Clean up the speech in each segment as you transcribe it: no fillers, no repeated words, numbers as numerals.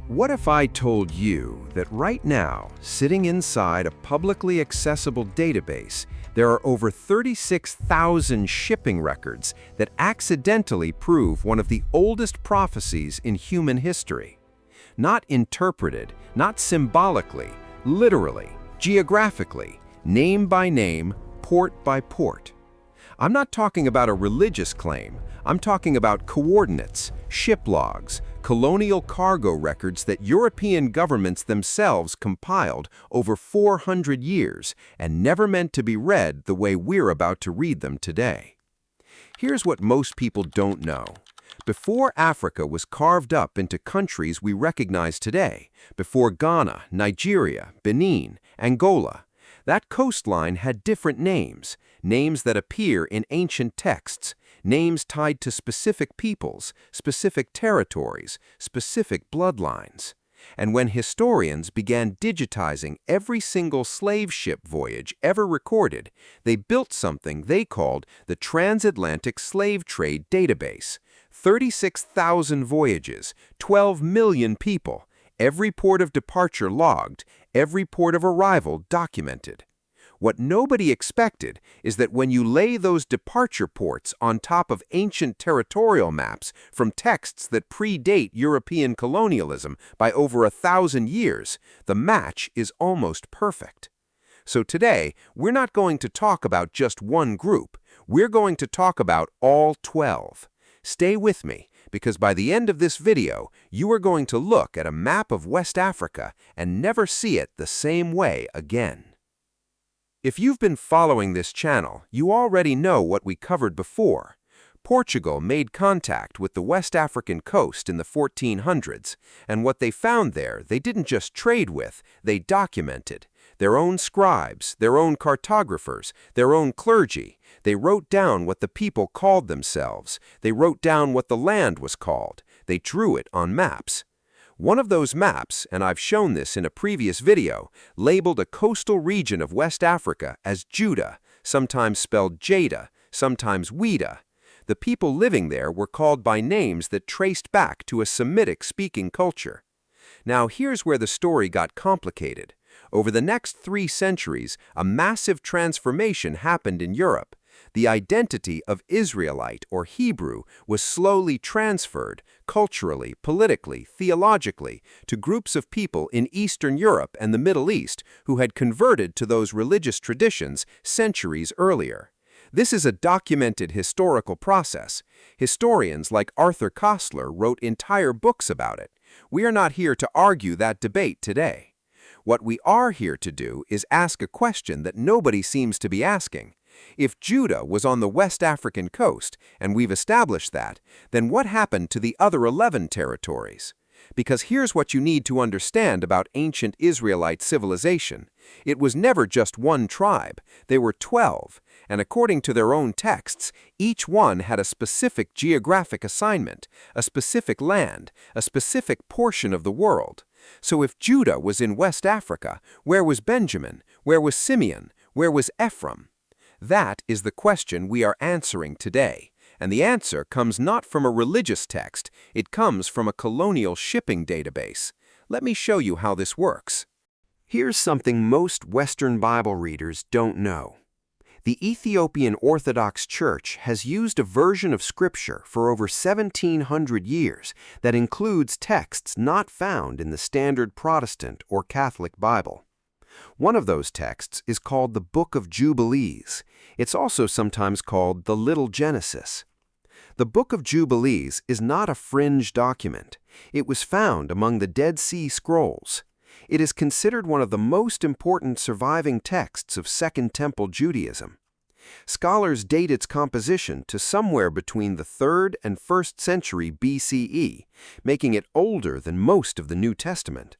What if I told you that right now, sitting inside a publicly accessible database, there are over 36,000 shipping records that accidentally prove one of the oldest prophecies in human history? Not interpreted, not symbolically, literally, geographically, name by name, port by port. I'm not talking about a religious claim. I'm talking about coordinates, ship logs, colonial cargo records that European governments themselves compiled over 400 years and never meant to be read the way we're about to read them today. Here's what most people don't know. Before Africa was carved up into countries we recognize today, before Ghana, Nigeria, Benin, Angola, that coastline had different names, names that appear in ancient texts, names tied to specific peoples, specific territories, specific bloodlines. And when historians began digitizing every single slave ship voyage ever recorded, they built something they called the Transatlantic Slave Trade Database. 36,000 voyages, 12 million people, every port of departure logged, every port of arrival documented. What nobody expected is that when you lay those departure ports on top of ancient territorial maps from texts that predate European colonialism by over 1,000 years, the match is almost perfect. So today, we're not going to talk about just one group. We're going to talk about all 12. Stay with me, because by the end of this video, you are going to look at a map of West Africa and never see it the same way again. If you've been following this channel, you already know what we covered before. Portugal made contact with the West African coast in the 1400s, and what they found there, they didn't just trade with, they documented. Their own scribes, their own cartographers, their own clergy. They wrote down what the people called themselves. They wrote down what the land was called. They drew it on maps. One of those maps, and I've shown this in a previous video, labeled a coastal region of West Africa as Judah, sometimes spelled Jada, sometimes Ouida. The people living there were called by names that traced back to a Semitic-speaking culture. Now here's where the story got complicated. Over the next 3 centuries, a massive transformation happened in Europe. The identity of Israelite or Hebrew was slowly transferred, culturally, politically, theologically, to groups of people in Eastern Europe and the Middle East who had converted to those religious traditions centuries earlier. This is a documented historical process. Historians like Arthur Koestler wrote entire books about it. We are not here to argue that debate today. What we are here to do is ask a question that nobody seems to be asking. If Judah was on the West African coast, and we've established that, then what happened to the other 11 territories? Because here's what you need to understand about ancient Israelite civilization. It was never just one tribe. There were 12, and according to their own texts, each one had a specific geographic assignment, a specific land, a specific portion of the world. So if Judah was in West Africa, where was Benjamin? Where was Simeon? Where was Ephraim? That is the question we are answering today, and the answer comes not from a religious text, it comes from a colonial shipping database. Let me show you how this works. Here's something most Western Bible readers don't know. The Ethiopian Orthodox Church has used a version of Scripture for over 1,700 years that includes texts not found in the standard Protestant or Catholic Bible. One of those texts is called the Book of Jubilees. It's also sometimes called the Little Genesis. The Book of Jubilees is not a fringe document. It was found among the Dead Sea Scrolls. It is considered one of the most important surviving texts of Second Temple Judaism. Scholars date its composition to somewhere between the 3rd and 1st century BCE, making it older than most of the New Testament.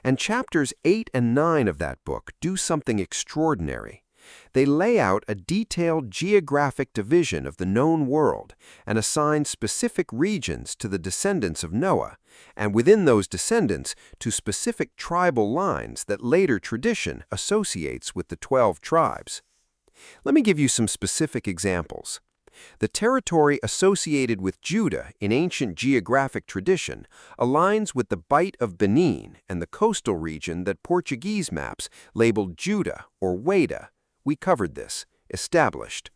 And chapters 8 and 9 of that book do something extraordinary. They lay out a detailed geographic division of the known world and assign specific regions to the descendants of Noah, and within those descendants to specific tribal lines that later tradition associates with the 12 tribes. Let me give you some specific examples. The territory associated with Judah in ancient geographic tradition aligns with the Bight of Benin and the coastal region that Portuguese maps labeled Judah or Weda. We covered this. Established.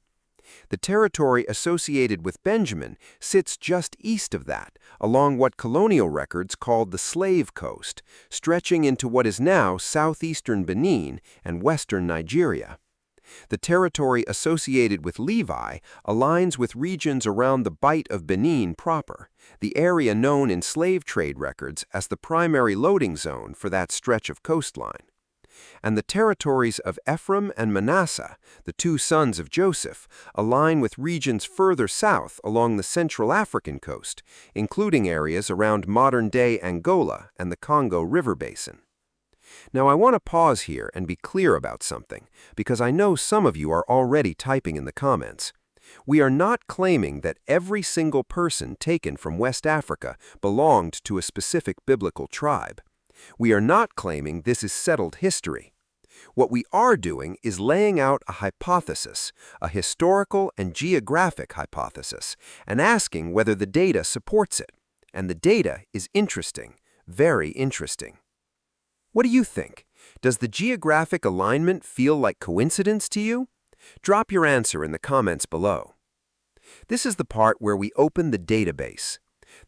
The territory associated with Benjamin sits just east of that, along what colonial records called the Slave Coast, stretching into what is now southeastern Benin and western Nigeria. The territory associated with Levi aligns with regions around the Bight of Benin proper, the area known in slave trade records as the primary loading zone for that stretch of coastline. And the territories of Ephraim and Manasseh, the two sons of Joseph, align with regions further south along the Central African coast, including areas around modern-day Angola and the Congo River Basin. Now I want to pause here and be clear about something, because I know some of you are already typing in the comments. We are not claiming that every single person taken from West Africa belonged to a specific biblical tribe. We are not claiming this is settled history. What we are doing is laying out a hypothesis, a historical and geographic hypothesis, and asking whether the data supports it. And the data is interesting, very interesting. What do you think? Does the geographic alignment feel like coincidence to you? Drop your answer in the comments below. This is the part where we open the database.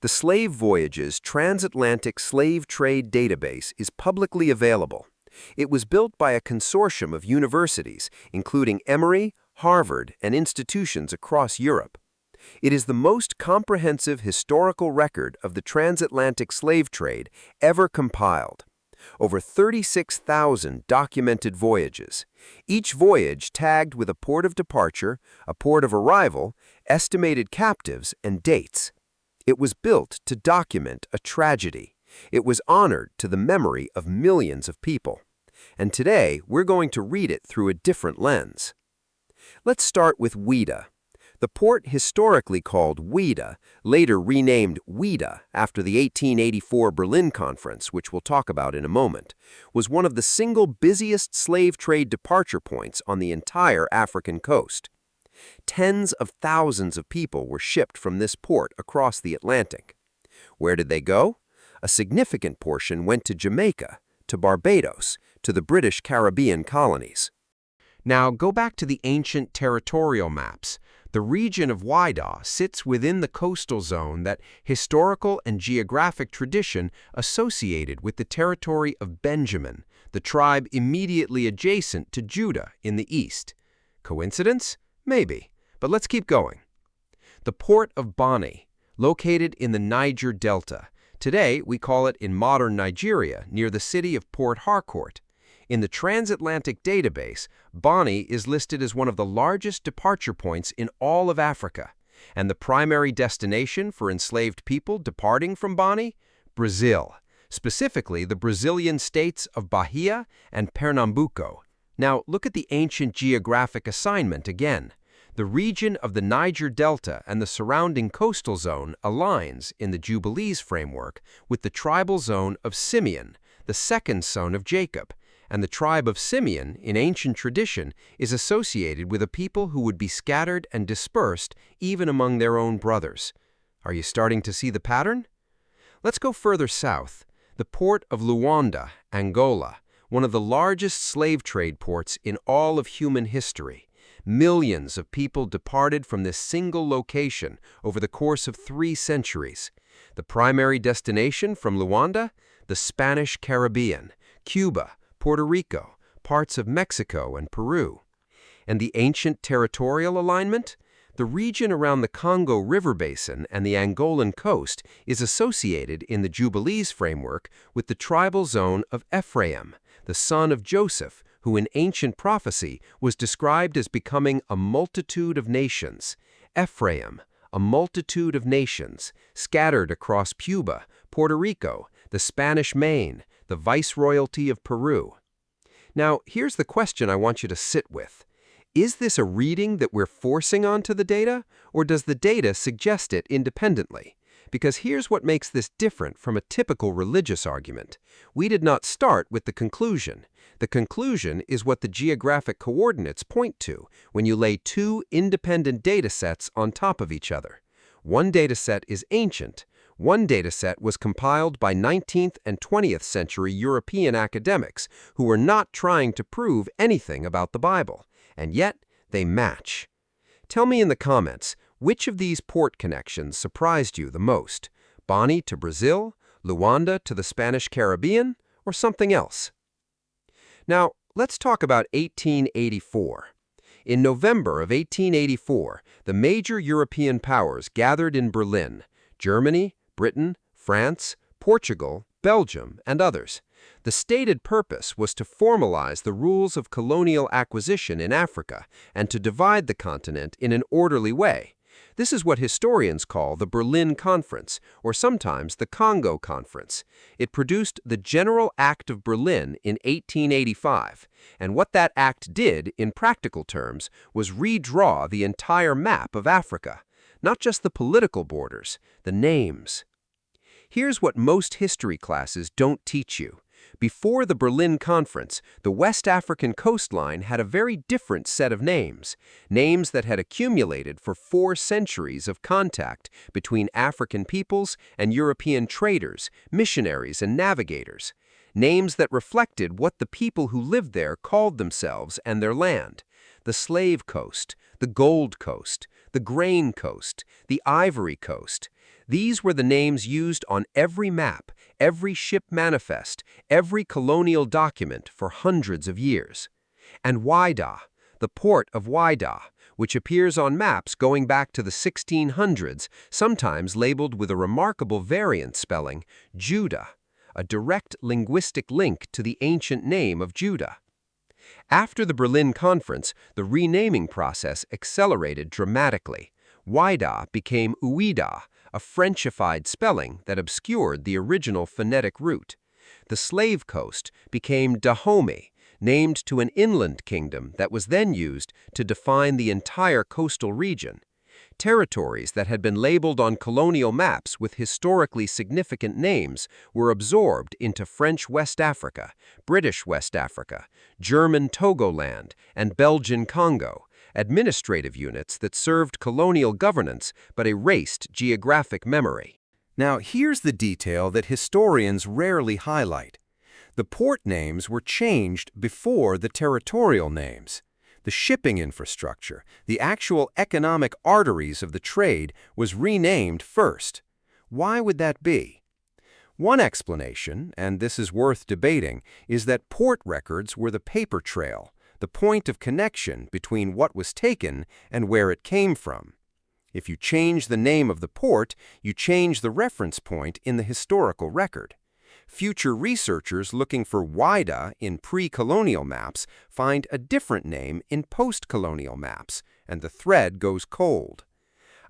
The Slave Voyages Transatlantic Slave Trade Database is publicly available. It was built by a consortium of universities, including Emory, Harvard, and institutions across Europe. It is the most comprehensive historical record of the transatlantic slave trade ever compiled. Over 36,000 documented voyages, each voyage tagged with a port of departure, a port of arrival, estimated captives, and dates. It was built to document a tragedy. It was honored to the memory of millions of people. And today, we're going to read it through a different lens. Let's start with Weda. The port historically called Weda, later renamed Ouidah after the 1884 Berlin Conference, which we'll talk about in a moment, was one of the single busiest slave trade departure points on the entire African coast. Tens of thousands of people were shipped from this port across the Atlantic. Where did they go? A significant portion went to Jamaica, to Barbados, to the British Caribbean colonies. Now go back to the ancient territorial maps. The region of Waidah sits within the coastal zone that historical and geographic tradition associated with the territory of Benjamin, the tribe immediately adjacent to Judah in the east. Coincidence? Maybe, but let's keep going. The port of Bonny, located in the Niger Delta. Today, we call it in modern Nigeria, near the city of Port Harcourt. In the transatlantic database, Bonny is listed as one of the largest departure points in all of Africa, and the primary destination for enslaved people departing from Bonny? Brazil, specifically the Brazilian states of Bahia and Pernambuco. Now, look at the ancient geographic assignment again. The region of the Niger Delta and the surrounding coastal zone aligns in the Jubilees framework with the tribal zone of Simeon, the second son of Jacob, and the tribe of Simeon, in ancient tradition, is associated with a people who would be scattered and dispersed even among their own brothers. Are you starting to see the pattern? Let's go further south. The port of Luanda, Angola, one of the largest slave trade ports in all of human history. Millions of people departed from this single location over the course of 3 centuries. The primary destination from Luanda? The Spanish Caribbean, Cuba, Puerto Rico, parts of Mexico and Peru. And the ancient territorial alignment? The region around the Congo River Basin and the Angolan coast is associated in the Jubilees framework with the tribal zone of Ephraim, the son of Joseph, who in ancient prophecy was described as becoming a multitude of nations. Ephraim, a multitude of nations, scattered across Cuba, Puerto Rico, the Spanish Main, the Viceroyalty of Peru. Now, here's the question I want you to sit with. Is this a reading that we're forcing onto the data, or does the data suggest it independently? Because here's what makes this different from a typical religious argument. We did not start with the conclusion. The conclusion is what the geographic coordinates point to when you lay two independent data sets on top of each other. One data set is ancient. One data set was compiled by 19th and 20th century European academics who were not trying to prove anything about the Bible, and yet they match. Tell me in the comments, which of these port connections surprised you the most? Bani to Brazil, Luanda to the Spanish Caribbean, or something else? Now, let's talk about 1884. In November of 1884, the major European powers gathered in Berlin: Germany, Britain, France, Portugal, Belgium, and others. The stated purpose was to formalize the rules of colonial acquisition in Africa and to divide the continent in an orderly way. This is what historians call the Berlin Conference, or sometimes the Congo Conference. It produced the General Act of Berlin in 1885, and what that act did, in practical terms, was redraw the entire map of Africa, not just the political borders, the names. Here's what most history classes don't teach you. Before the Berlin Conference, the West African coastline had a very different set of names that had accumulated for 4 centuries of contact between African peoples and European traders, missionaries, and navigators. Names that reflected what the people who lived there called themselves and their land: the Slave Coast, the Gold Coast, the Grain Coast, the Ivory Coast. These were the names used on every map, every ship manifest, every colonial document for hundreds of years. And Whydah, the port of Whydah, which appears on maps going back to the 1600s, sometimes labeled with a remarkable variant spelling, Judah, a direct linguistic link to the ancient name of Judah. After the Berlin Conference, the renaming process accelerated dramatically. Whydah became Ouidah, a Frenchified spelling that obscured the original phonetic root. The Slave Coast became Dahomey, named to an inland kingdom that was then used to define the entire coastal region. Territories that had been labeled on colonial maps with historically significant names were absorbed into French West Africa, British West Africa, German Togoland, and Belgian Congo, administrative units that served colonial governance but erased geographic memory. Now, here's the detail that historians rarely highlight. The port names were changed before the territorial names. The shipping infrastructure, the actual economic arteries of the trade, was renamed first. Why would that be? One explanation, and this is worth debating, is that port records were the paper trail, the point of connection between what was taken and where it came from. If you change the name of the port, you change the reference point in the historical record. Future researchers looking for Whydah in pre-colonial maps find a different name in post-colonial maps, and the thread goes cold.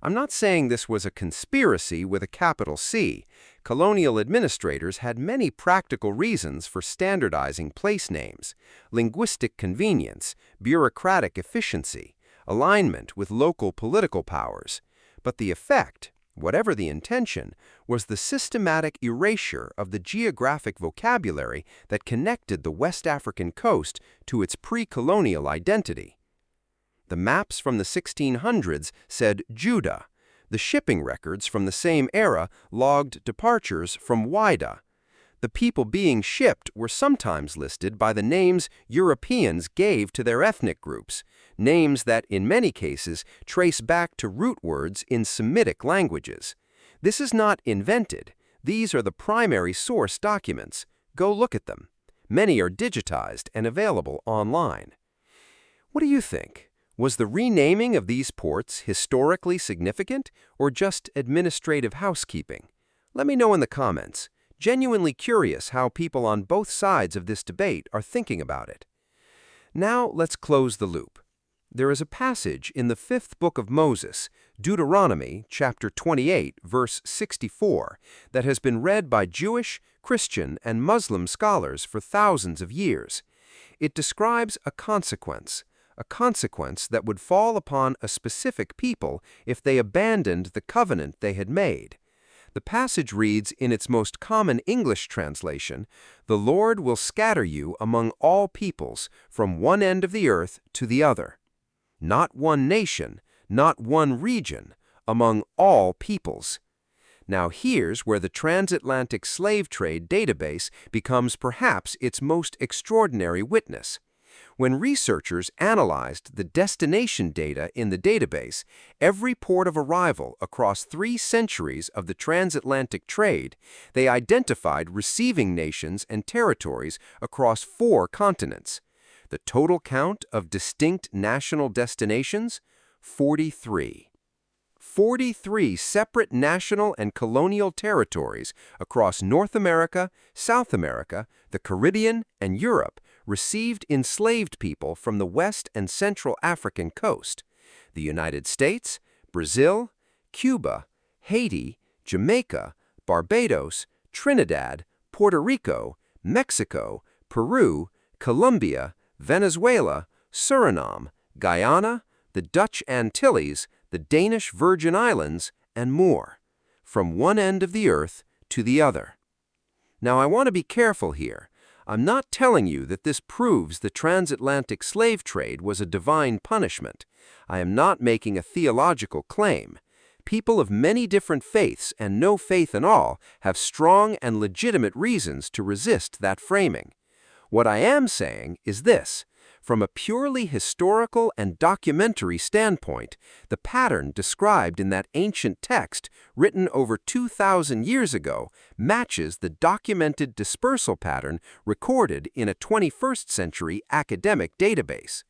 I'm not saying this was a conspiracy with a capital C. Colonial administrators had many practical reasons for standardizing place names: linguistic convenience, bureaucratic efficiency, alignment with local political powers. But the effect, whatever the intention, was the systematic erasure of the geographic vocabulary that connected the West African coast to its pre-colonial identity. The maps from the 1600s said Judah. The shipping records from the same era logged departures from Whydah. The people being shipped were sometimes listed by the names Europeans gave to their ethnic groups, names that, in many cases, trace back to root words in Semitic languages. This is not invented. These are the primary source documents. Go look at them. Many are digitized and available online. What do you think? Was the renaming of these ports historically significant or just administrative housekeeping? Let me know in the comments. Genuinely curious how people on both sides of this debate are thinking about it. Now let's close the loop. There is a passage in the 5th book of Moses, Deuteronomy chapter 28, verse 64, that has been read by Jewish, Christian, and Muslim scholars for thousands of years. It describes a consequence that would fall upon a specific people if they abandoned the covenant they had made. The passage reads in its most common English translation, "The Lord will scatter you among all peoples, from one end of the earth to the other." Not one nation, not one region, among all peoples. Now here's where the transatlantic slave trade database becomes perhaps its most extraordinary witness. When researchers analyzed the destination data in the database, every port of arrival across 3 centuries of the transatlantic trade, they identified receiving nations and territories across 4 continents. The total count of distinct national destinations? 43. 43 separate national and colonial territories across North America, South America, the Caribbean, and Europe received enslaved people from the West and Central African coast, the United States, Brazil, Cuba, Haiti, Jamaica, Barbados, Trinidad, Puerto Rico, Mexico, Peru, Colombia, Venezuela, Suriname, Guyana, the Dutch Antilles, the Danish Virgin Islands, and more, from one end of the earth to the other. Now, I want to be careful here. I'm not telling you that this proves the transatlantic slave trade was a divine punishment. I am not making a theological claim. People of many different faiths and no faith in all have strong and legitimate reasons to resist that framing. What I am saying is this. From a purely historical and documentary standpoint, the pattern described in that ancient text, written over 2,000 years ago, matches the documented dispersal pattern recorded in a 21st century academic database.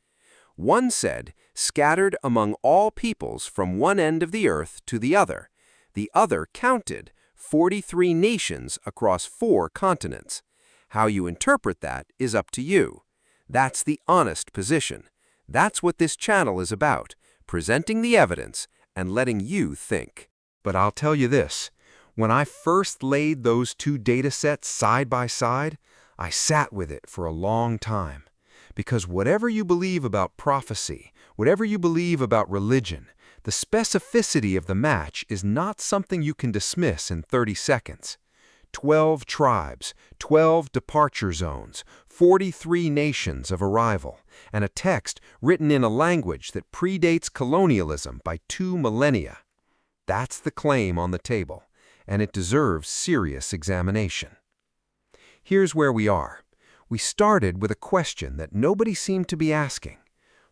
One said, scattered among all peoples from one end of the earth to the other. The other counted 43 nations across 4 continents. How you interpret that is up to you. That's the honest position. That's what this channel is about, presenting the evidence and letting you think. But I'll tell you this, when I first laid those 2 data sets side by side, I sat with it for a long time. Because whatever you believe about prophecy, whatever you believe about religion, the specificity of the match is not something you can dismiss in 30 seconds. 12 tribes, 12 departure zones, 43 nations of arrival, and a text written in a language that predates colonialism by 2 millennia. That's the claim on the table, and it deserves serious examination. Here's where we are. We started with a question that nobody seemed to be asking.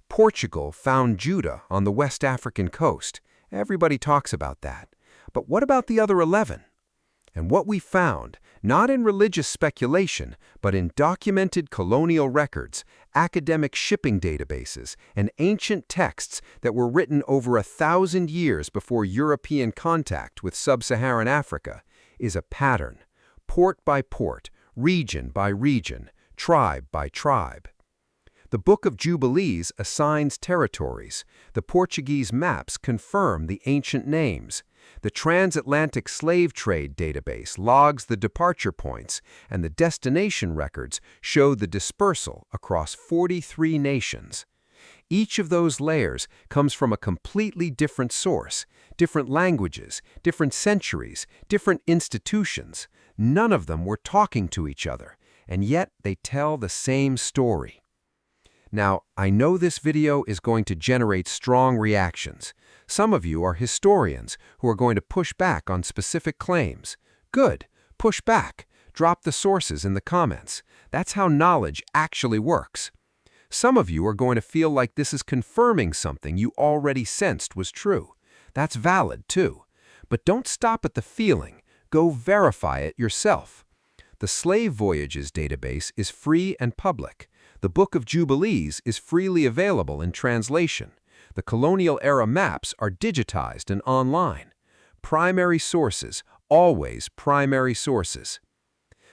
Portugal found Judah on the West African coast. Everybody talks about that. But what about the other 11? And what we found, not in religious speculation, but in documented colonial records, academic shipping databases, and ancient texts that were written over 1,000 years before European contact with sub-Saharan Africa, is a pattern, port by port, region by region, tribe by tribe. The Book of Jubilees assigns territories. The Portuguese maps confirm the ancient names. The transatlantic slave trade database logs the departure points, and the destination records show the dispersal across 43 nations. Each of those layers comes from a completely different source, different languages, different centuries, different institutions. None of them were talking to each other, and yet they tell the same story. Now, I know this video is going to generate strong reactions. Some of you are historians who are going to push back on specific claims. Good, push back. Drop the sources in the comments. That's how knowledge actually works. Some of you are going to feel like this is confirming something you already sensed was true. That's valid too. But don't stop at the feeling. Go verify it yourself. The Slave Voyages database is free and public. The Book of Jubilees is freely available in translation. The colonial-era maps are digitized and online. Primary sources, always primary sources.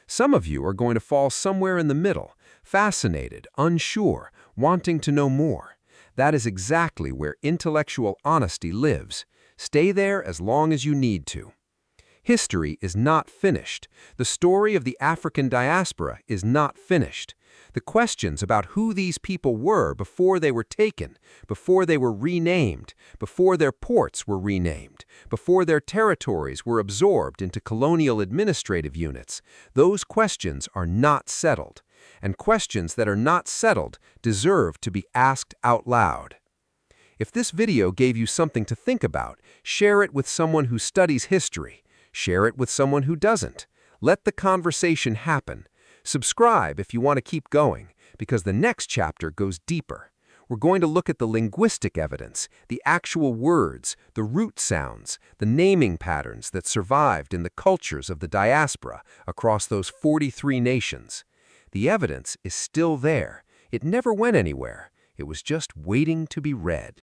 Some of you are going to fall somewhere in the middle, fascinated, unsure, wanting to know more. That is exactly where intellectual honesty lives. Stay there as long as you need to. History is not finished. The story of the African diaspora is not finished. The questions about who these people were before they were taken, before they were renamed, before their ports were renamed, before their territories were absorbed into colonial administrative units, those questions are not settled. And questions that are not settled deserve to be asked out loud. If this video gave you something to think about, share it with someone who studies history. Share it with someone who doesn't. Let the conversation happen. Subscribe if you want to keep going, because the next chapter goes deeper. We're going to look at the linguistic evidence, the actual words, the root sounds, the naming patterns that survived in the cultures of the diaspora across those 43 nations. The evidence is still there. It never went anywhere. It was just waiting to be read.